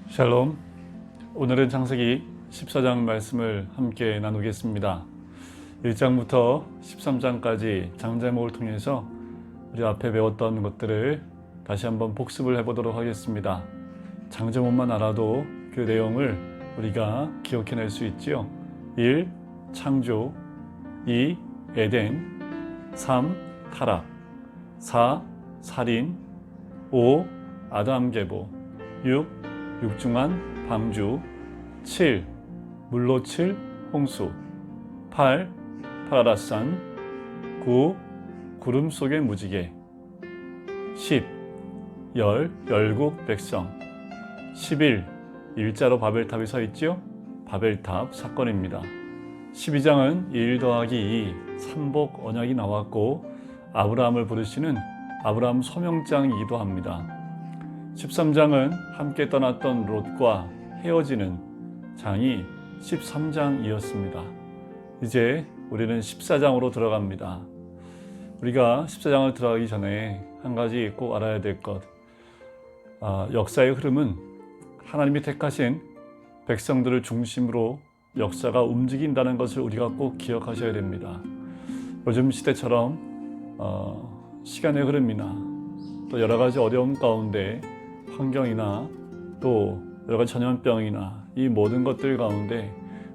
샬롬. 오늘은 창세기 14장 말씀을 함께 나누겠습니다. 1장부터 13장까지 장제목을 통해서 우리 앞에 배웠던 것들을 다시 한번 복습을 해보도록 하겠습니다. 장제목만 알아도 그 내용을 우리가 기억해낼 수 있지요. 1. 창조, 2. 에덴, 3. 타락, 4. 살인, 5. 아담 계보, 6. 육중한 방주, 7. 물로 칠 홍수, 8. 파라닷산, 9. 구름 속의 무지개, 10. 열국 백성, 11. 일자로 바벨탑이 서 있지요. 바벨탑 사건입니다. 12장은 1 더하기 2 삼복 언약이 나왔고 아브라함을 부르시는 아브라함 소명장이기도 합니다. 13장은 함께 떠났던 롯과 헤어지는 장이 13장이었습니다. 이제 우리는 14장으로 들어갑니다. 우리가 14장을 들어가기 전에 한 가지 꼭 알아야 될 것. 역사의 흐름은 하나님이 택하신 백성들을 중심으로 역사가 움직인다는 것을 우리가 꼭 기억하셔야 됩니다. 요즘 시대처럼 시간의 흐름이나 또 여러 가지 어려움 가운데 환경이나 또 여러 가지 전염병이나 이 모든 것들 가운데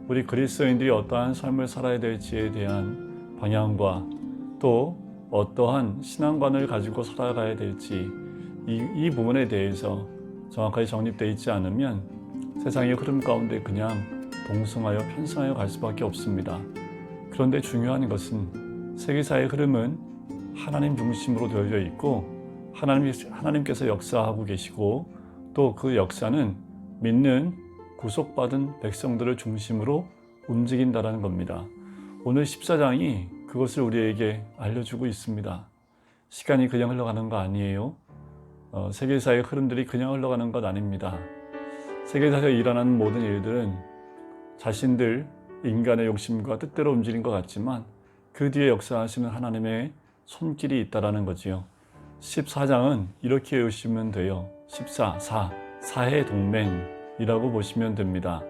우리 그리스도인들이 어떠한 삶을 살아야 될지에 대한 방향과 또 어떠한 신앙관을 가지고 살아가야 될지 이 부분에 대해서 정확하게 정립되어 있지 않으면 세상의 흐름 가운데 그냥 동승하여 편승하여 갈 수밖에 없습니다. 그런데 중요한 것은 세계사의 흐름은 하나님 중심으로 되어져 있고 하나님께서 역사하고 계시고 또 그 역사는 믿는 구속받은 백성들을 중심으로 움직인다는 겁니다. 오늘 14장이 그것을 우리에게 알려주고 있습니다. 시간이 그냥 흘러가는 거 아니에요. 세계사의 흐름들이 그냥 흘러가는 것 아닙니다. 세계사에서 일어나는 모든 일들은 자신들 인간의 욕심과 뜻대로 움직이는 것 같지만 그 뒤에 역사하시는 하나님의 손길이 있다는 거지요. 14장은 이렇게 외우시면 돼요. 4의 동맹이라고 보시면 됩니다.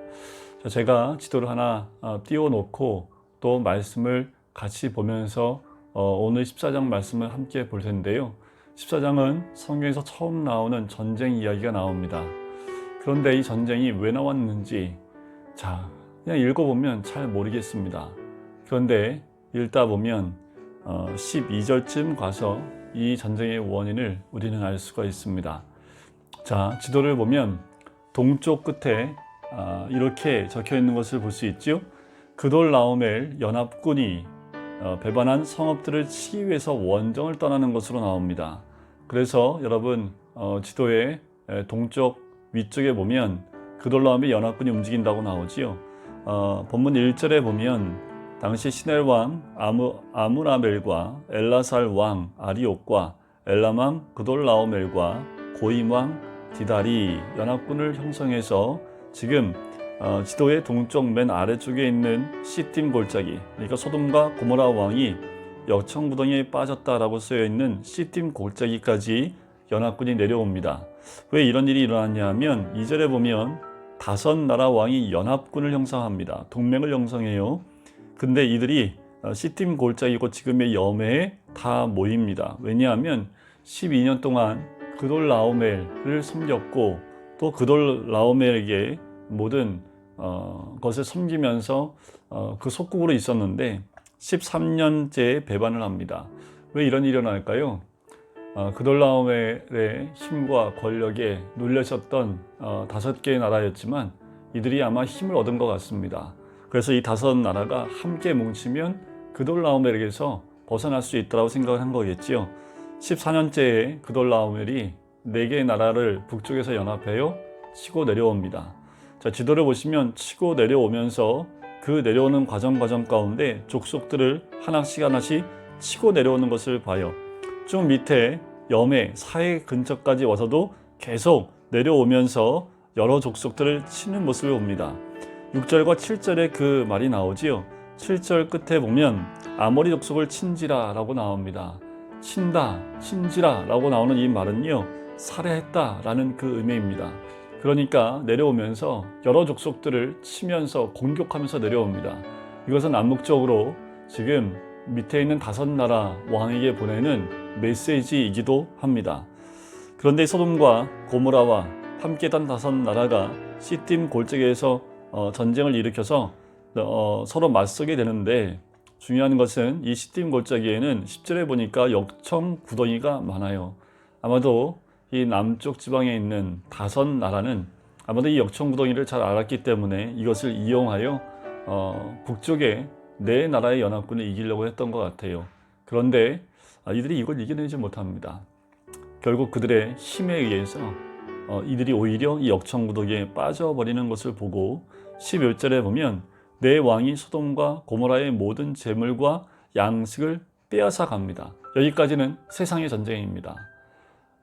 제가 지도를 하나 띄워놓고 또 말씀을 같이 보면서 오늘 14장 말씀을 함께 볼 텐데요. 14장은 성경에서 처음 나오는 전쟁 이야기가 나옵니다. 그런데 이 전쟁이 왜 나왔는지 그냥 읽어보면 잘 모르겠습니다. 그런데 읽다 보면 12절쯤 가서 이 전쟁의 원인을 우리는 알 수가 있습니다. 지도를 보면 동쪽 끝에 이렇게 적혀 있는 것을 볼 수 있죠. 그돌라오멜 연합군이 배반한 성읍들을 치기 위해서 원정을 떠나는 것으로 나옵니다. 그래서 여러분 지도의 동쪽 위쪽에 보면 그돌라오멜 연합군이 움직인다고 나오지요. 본문 1절에 보면 당시 시넬 왕 아므라멜과 엘라살 왕 아리옥과 엘람 왕 그돌라오멜과 고임 왕 디달이 연합군을 형성해서 지금 지도의 동쪽 맨 아래쪽에 있는 시팀 골짜기, 그러니까 소돔과 고모라 왕이 역청구덩이에 빠졌다라고 쓰여있는 시팀 골짜기까지 연합군이 내려옵니다. 왜 이런 일이 일어났냐 하면 2절에 보면 5나라 왕이 연합군을 형성합니다. 동맹을 형성해요. 근데 이들이 시팀 골짜기고 지금의 여매에 다 모입니다. 왜냐하면 12년 동안 그돌라오멜을 섬겼고 또 그돌라오멜에게 모든 것을 섬기면서 그 속국으로 있었는데 13년째 배반을 합니다. 왜 이런 일이 일어날까요? 그돌라오멜의 힘과 권력에 눌려졌던 5개의 나라였지만 이들이 아마 힘을 얻은 것 같습니다. 그래서 이 5나라가 함께 뭉치면 그돌라오멜에게서 벗어날 수 있다고 생각을 한 거겠지요. 14년째에 그돌라오멜이 4개의 나라를 북쪽에서 연합해요 치고 내려옵니다. 지도를 보시면 치고 내려오면서 그 내려오는 과정 가운데 족속들을 하나씩 치고 내려오는 것을 봐요. 좀 밑에 염해, 사해 근처까지 와서도 계속 내려오면서 여러 족속들을 치는 모습을 봅니다. 6절과 7절에 그 말이 나오지요. 7절 끝에 보면 아모리 족속을 친지라 라고 나옵니다. 친다, 친지라 라고 나오는 이 말은요, 살해했다 라는 그 의미입니다. 그러니까 내려오면서 여러 족속들을 치면서 공격하면서 내려옵니다. 이것은 암묵적으로 지금 밑에 있는 5나라 왕에게 보내는 메시지이기도 합니다. 그런데 소돔과 고모라와 함께 단 5나라가 시딤 골짜기에서 전쟁을 일으켜서 서로 맞서게 되는데, 중요한 것은 이 시딤 골짜기에는 10절에 보니까 역청 구덩이가 많아요. 아마도 이 남쪽 지방에 있는 5나라는 아마도 이 역청 구덩이를 잘 알았기 때문에 이것을 이용하여 북쪽에 4나라의 연합군을 이기려고 했던 것 같아요. 그런데 이들이 이걸 이겨내지 못합니다. 결국 그들의 힘에 의해서 이들이 오히려 이 역청 구덩이에 빠져버리는 것을 보고 11절에 보면 내 왕이 소돔과 고모라의 모든 재물과 양식을 빼앗아 갑니다. 여기까지는 세상의 전쟁입니다.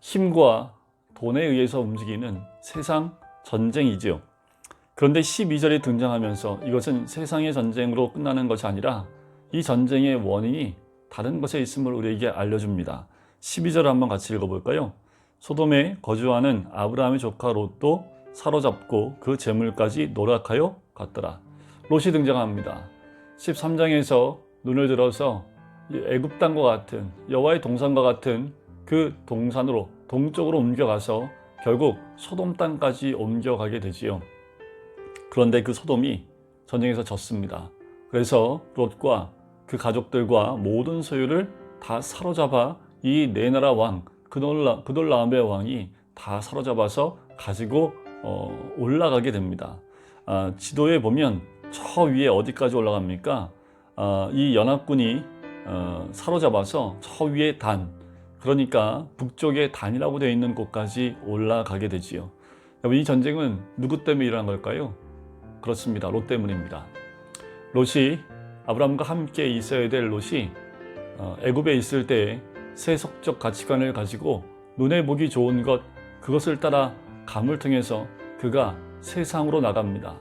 힘과 돈에 의해서 움직이는 세상 전쟁이지요. 그런데 12절에 등장하면서 이것은 세상의 전쟁으로 끝나는 것이 아니라 이 전쟁의 원인이 다른 것에 있음을 우리에게 알려줍니다. 12절을 한번 같이 읽어볼까요? 소돔에 거주하는 아브라함의 조카 롯도 사로잡고 그 재물까지 노략하여 갔더라. 롯이 등장합니다. 13장에서 눈을 들어서 애굽 땅과 같은 여호와의 동산과 같은 그 동산으로 동쪽으로 옮겨가서 결국 소돔 땅까지 옮겨가게 되지요. 그런데 그 소돔이 전쟁에서 졌습니다. 그래서 롯과 그 가족들과 모든 소유를 다 사로잡아 이 4나라 왕, 그돌라움의 왕이 다 사로잡아서 가지고 올라가게 됩니다. 지도에 보면 저 위에 어디까지 올라갑니까? 이 연합군이 사로잡아서 저 위에 단, 그러니까 북쪽에 단이라고 되어 있는 곳까지 올라가게 되지요. 이 전쟁은 누구 때문에 일어난 걸까요? 그렇습니다. 롯 때문입니다. 롯이, 아브라함과 함께 있어야 될 롯이 애굽에 있을 때 세속적 가치관을 가지고 눈에 보기 좋은 것, 그것을 따라 감을 통해서 그가 세상으로 나갑니다.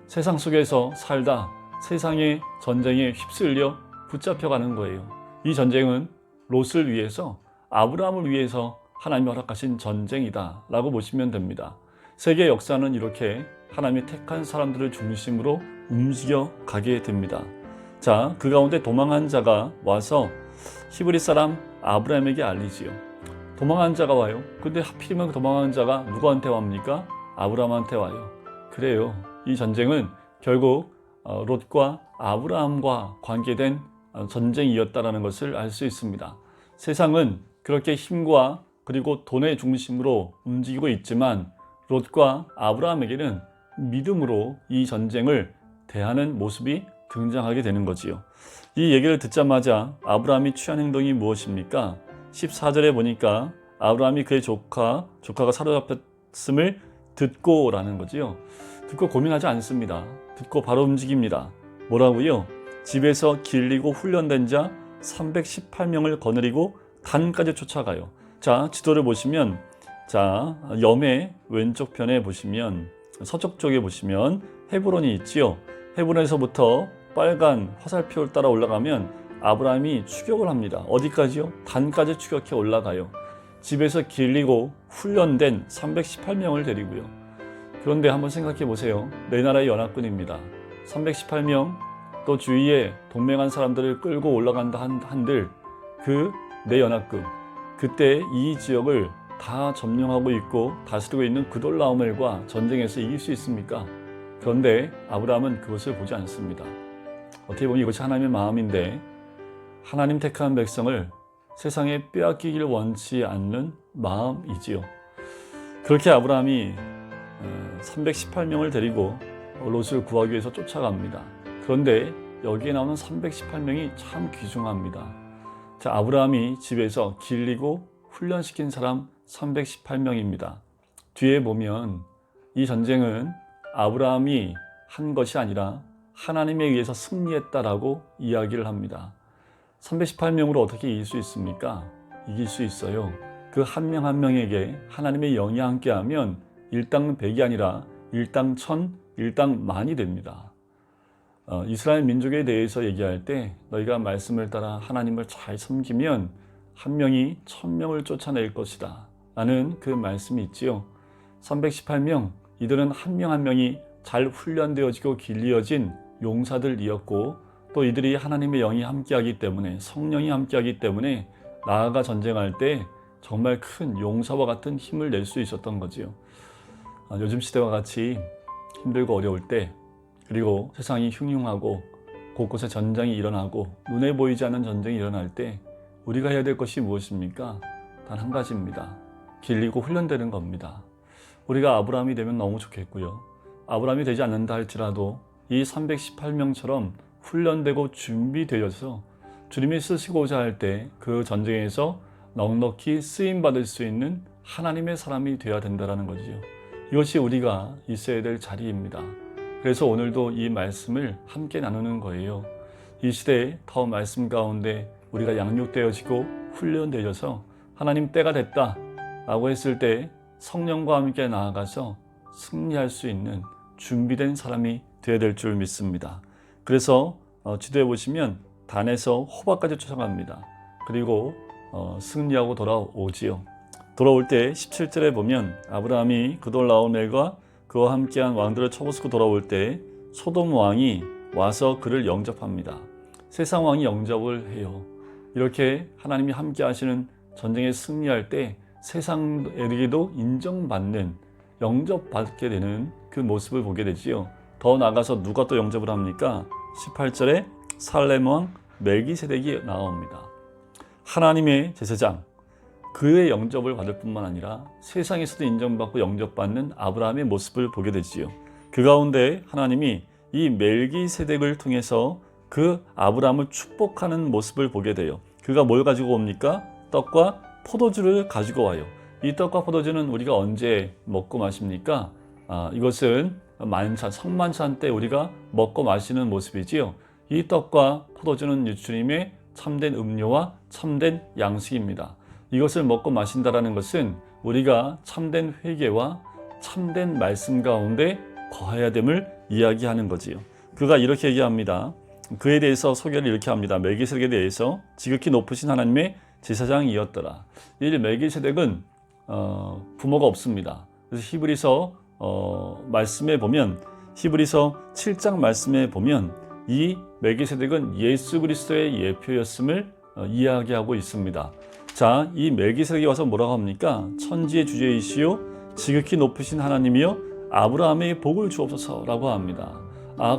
세상 속에서 살다 세상의 전쟁에 휩쓸려 붙잡혀가는 거예요. 이 전쟁은 롯을 위해서, 아브라함을 위해서 하나님이 허락하신 전쟁이다 라고 보시면 됩니다. 세계 역사는 이렇게 하나님이 택한 사람들을 중심으로 움직여 가게 됩니다. 자, 그 가운데 도망한 자가 와서 히브리 사람 아브라함에게 알리지요. 도망한 자가 와요. 근데 하필이면 도망한 자가 누구한테 옵니까? 아브라함한테 와요. 그래요. 이 전쟁은 결국 롯과 아브라함과 관계된 전쟁이었다는 것을 알 수 있습니다. 세상은 그렇게 힘과 그리고 돈의 중심으로 움직이고 있지만 롯과 아브라함에게는 믿음으로 이 전쟁을 대하는 모습이 등장하게 되는 거지요. 이 얘기를 듣자마자 아브라함이 취한 행동이 무엇입니까? 14절에 보니까 아브라함이 그의 조카가 사로잡혔음을 듣고라는 거지요. 듣고 고민하지 않습니다. 듣고 바로 움직입니다. 뭐라고요? 집에서 길리고 훈련된 자 318명을 거느리고 단까지 쫓아가요. 자, 지도를 보시면, 자, 염의 왼쪽 편에 보시면, 서쪽 쪽에 보시면 헤브론이 있지요. 헤브론에서부터 빨간 화살표를 따라 올라가면 아브라함이 추격을 합니다. 어디까지요? 단까지 추격해 올라가요. 집에서 길리고 훈련된 318명을 데리고요. 그런데 한번 생각해 보세요. 4나라의 연합군입니다. 318명, 또 주위에 동맹한 사람들을 끌고 올라간다 한들 그 4연합군, 그때 이 지역을 다 점령하고 있고 다스리고 있는 그돌라오멜과 전쟁에서 이길 수 있습니까? 그런데 아브라함은 그것을 보지 않습니다. 어떻게 보면 이것이 하나님의 마음인데, 하나님 택한 백성을 세상에 빼앗기기를 원치 않는 마음이지요. 그렇게 아브라함이 318명을 데리고 롯을 구하기 위해서 쫓아갑니다. 그런데 여기에 나오는 318명이 참 귀중합니다. 자, 아브라함이 집에서 길리고 훈련시킨 사람 318명입니다. 뒤에 보면 이 전쟁은 아브라함이 한 것이 아니라 하나님에 의해서 승리했다라고 이야기를 합니다. 318명으로 어떻게 이길 수 있습니까? 이길 수 있어요. 그 한 명 한 명에게 하나님의 영이 함께하면 일당 100이 아니라 일당 1000, 일당 만이 됩니다. 이스라엘 민족에 대해서 얘기할 때 너희가 말씀을 따라 하나님을 잘 섬기면 한 명이 1000명을 쫓아낼 것이다 라는 그 말씀이 있지요. 318명, 이들은 한 명 한 명이 잘 훈련되어지고 길리어진 용사들이었고 또 이들이 하나님의 영이 함께하기 때문에 성령이 함께하기 때문에 나아가 전쟁할 때 정말 큰 용사와 같은 힘을 낼 수 있었던 거지요. 요즘 시대와 같이 힘들고 어려울 때 그리고 세상이 흉흉하고 곳곳에 전쟁이 일어나고 눈에 보이지 않는 전쟁이 일어날 때 우리가 해야 될 것이 무엇입니까? 단 한 가지입니다. 길리고 훈련되는 겁니다. 우리가 아브라함이 되면 너무 좋겠고요. 아브라함이 되지 않는다 할지라도 이 318명처럼 훈련되고 준비되어서 주님이 쓰시고자 할 때 그 전쟁에서 넉넉히 쓰임받을 수 있는 하나님의 사람이 되어야 된다는 거지요. 이것이 우리가 있어야 될 자리입니다. 그래서 오늘도 이 말씀을 함께 나누는 거예요. 이 시대에 더 말씀 가운데 우리가 양육되어지고 훈련되어서 하나님 때가 됐다 라고 했을 때 성령과 함께 나아가서 승리할 수 있는 준비된 사람이 되어야 될 줄 믿습니다. 그래서 지도에 보시면 단에서 호박까지 쫓아갑니다. 그리고 승리하고 돌아오지요. 돌아올 때 17절에 보면 아브라함이 그돌라오멜과 그와 함께한 왕들을 쳐부수고 돌아올 때 소돔 왕이 와서 그를 영접합니다. 세상 왕이 영접을 해요. 이렇게 하나님이 함께 하시는 전쟁에 승리할 때 세상에게도 인정받는, 영접받게 되는 그 모습을 보게 되지요. 더 나아가서 누가 또 영접을 합니까? 18절에 살렘 왕 멜기세덱이 나옵니다. 하나님의 제사장, 그의 영접을 받을 뿐만 아니라 세상에서도 인정받고 영접받는 아브라함의 모습을 보게 되지요. 그 가운데 하나님이 이 멜기세덱을 통해서 그 아브라함을 축복하는 모습을 보게 돼요. 그가 뭘 가지고 옵니까? 떡과 포도주를 가지고 와요. 이 떡과 포도주는 우리가 언제 먹고 마십니까? 이것은 만찬, 성만찬 때 우리가 먹고 마시는 모습이지요. 이 떡과 포도주는 주님의 참된 음료와 참된 양식입니다. 이것을 먹고 마신다라는 것은 우리가 참된 회개와 참된 말씀 가운데 거해야 됨을 이야기하는 거지요. 그가 이렇게 얘기합니다. 그에 대해서 소개를 이렇게 합니다. 멜기세덱에 대해서 지극히 높으신 하나님의 제사장이었더라. 이 멜기세덱은 부모가 없습니다. 그래서 히브리서 말씀에 보면, 히브리서 7장 말씀에 보면 이 멜기세덱은 예수 그리스도의 예표였음을 이야기하고 있습니다. 자, 이 멜기세덱이 와서 뭐라고 합니까? 천지의 주제이시요 지극히 높으신 하나님이여 아브라함의 복을 주옵소서라고 합니다.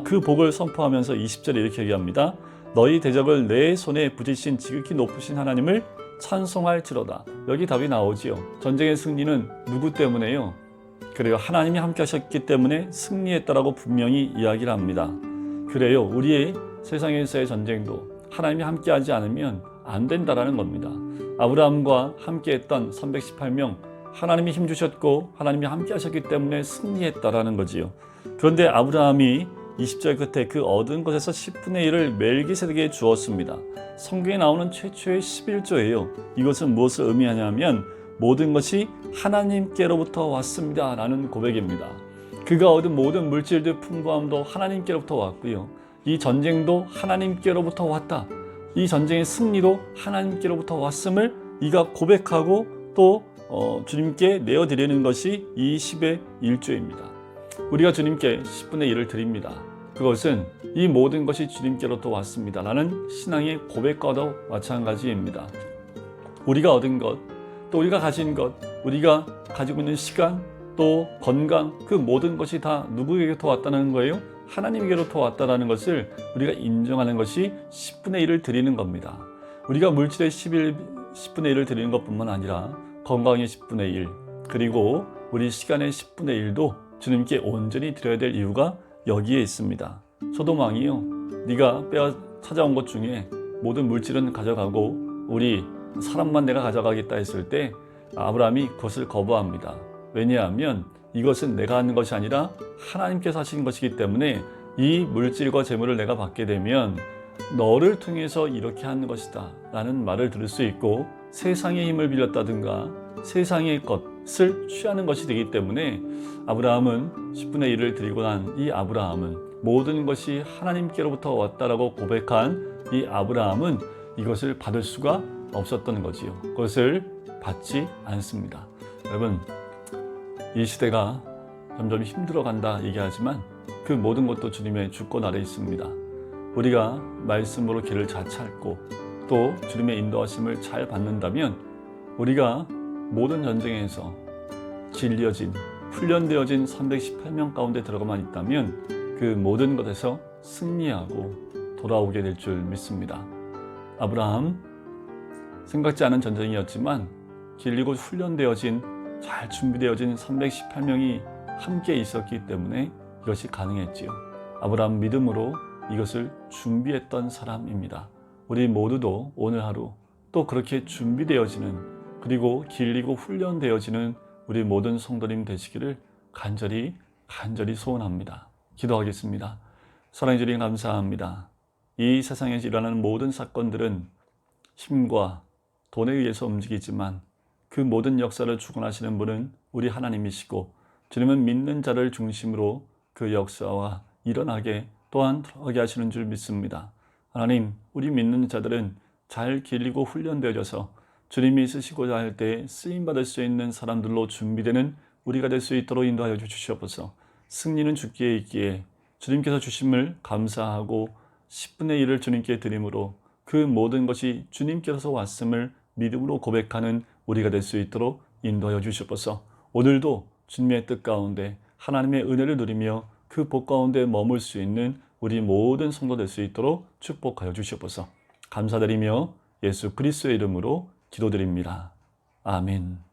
그 복을 선포하면서 20절에 이렇게 얘기합니다. 너희 대적을 내 손에 붙이신 지극히 높으신 하나님을 찬송할지로다. 여기 답이 나오지요. 전쟁의 승리는 누구 때문에요? 그래요. 하나님이 함께 하셨기 때문에 승리했다라고 분명히 이야기를 합니다. 그래요. 우리의 세상에서의 전쟁도 하나님이 함께 하지 않으면 안 된다라는 겁니다. 아브라함과 함께했던 318명, 하나님이 힘주셨고 하나님이 함께 하셨기 때문에 승리했다라는 거지요. 그런데 아브라함이 20절 끝에 그 얻은 것에서 10분의 1을 멜기세덱에게 주었습니다. 성경에 나오는 최초의 11조예요. 이것은 무엇을 의미하냐면 모든 것이 하나님께로부터 왔습니다 라는 고백입니다. 그가 얻은 모든 물질들 풍부함도 하나님께로부터 왔고요. 이 전쟁도 하나님께로부터 왔다. 이 전쟁의 승리도 하나님께로부터 왔음을 이가 고백하고 또 주님께 내어드리는 것이 이 10의 1조입니다. 우리가 주님께 10분의 1을 드립니다. 그것은 이 모든 것이 주님께로부터 왔습니다 라는 신앙의 고백과도 마찬가지입니다. 우리가 얻은 것, 또 우리가 가진 것, 우리가 가지고 있는 시간, 또 건강, 그 모든 것이 다 누구에게로부터 왔다는 거예요? 하나님에게로부터 왔다는 것을 우리가 인정하는 것이 10분의 1을 드리는 겁니다. 우리가 물질의 10분의 1을 드리는 것뿐만 아니라 건강의 10분의 1, 그리고 우리 시간의 10분의 1도 주님께 온전히 드려야 될 이유가 여기에 있습니다. 소돔 왕이요, 네가 찾아온 것 중에 모든 물질은 가져가고 우리 사람만 내가 가져가겠다 했을 때 아브라함이 그것을 거부합니다. 왜냐하면 이것은 내가 하는 것이 아니라 하나님께서 하신 것이기 때문에 이 물질과 재물을 내가 받게 되면 너를 통해서 이렇게 하는 것이다 라는 말을 들을 수 있고, 세상의 힘을 빌렸다든가 세상의 것을 취하는 것이 되기 때문에 아브라함은 10분의 1을 드리고 난 이 아브라함은 모든 것이 하나님께로부터 왔다라고 고백한 이 아브라함은 이것을 받을 수가 없었던 거지요. 그것을 받지 않습니다. 여러분, 이 시대가 점점 힘들어간다 얘기하지만 그 모든 것도 주님의 주권 아래 있습니다. 우리가 말씀으로 길을 잘 찾고 또 주님의 인도하심을 잘 받는다면 우리가 모든 전쟁에서 길려진 훈련되어진 318명 가운데 들어가만 있다면 그 모든 것에서 승리하고 돌아오게 될 줄 믿습니다. 아브라함, 생각지 않은 전쟁이었지만 길리고 훈련되어진 잘 준비되어진 318명이 함께 있었기 때문에 이것이 가능했지요. 아브라함 믿음으로 이것을 준비했던 사람입니다. 우리 모두도 오늘 하루 또 그렇게 준비되어지는 그리고 길리고 훈련되어지는 우리 모든 성도님 되시기를 간절히 소원합니다. 기도하겠습니다. 사랑해 주님 감사합니다. 이 세상에서 일어나는 모든 사건들은 힘과 돈에 의해서 움직이지만 그 모든 역사를 주관하시는 분은 우리 하나님이시고 주님은 믿는 자를 중심으로 그 역사와 일어나게 또한 하게 하시는 줄 믿습니다. 하나님, 우리 믿는 자들은 잘 길리고 훈련되어져서 주님이 쓰시고자 할 때 쓰임받을 수 있는 사람들로 준비되는 우리가 될 수 있도록 인도하여 주시옵소서. 승리는 주께 있기에 주님께서 주심을 감사하고 10분의 1을 주님께 드림으로 그 모든 것이 주님께서 왔음을 믿음으로 고백하는 우리가 될 수 있도록 인도하여 주시옵소서. 오늘도 주님의 뜻 가운데 하나님의 은혜를 누리며 그 복 가운데 머물 수 있는 우리 모든 성도 될 수 있도록 축복하여 주시옵소서. 감사드리며 예수 그리스도의 이름으로 기도드립니다. 아멘.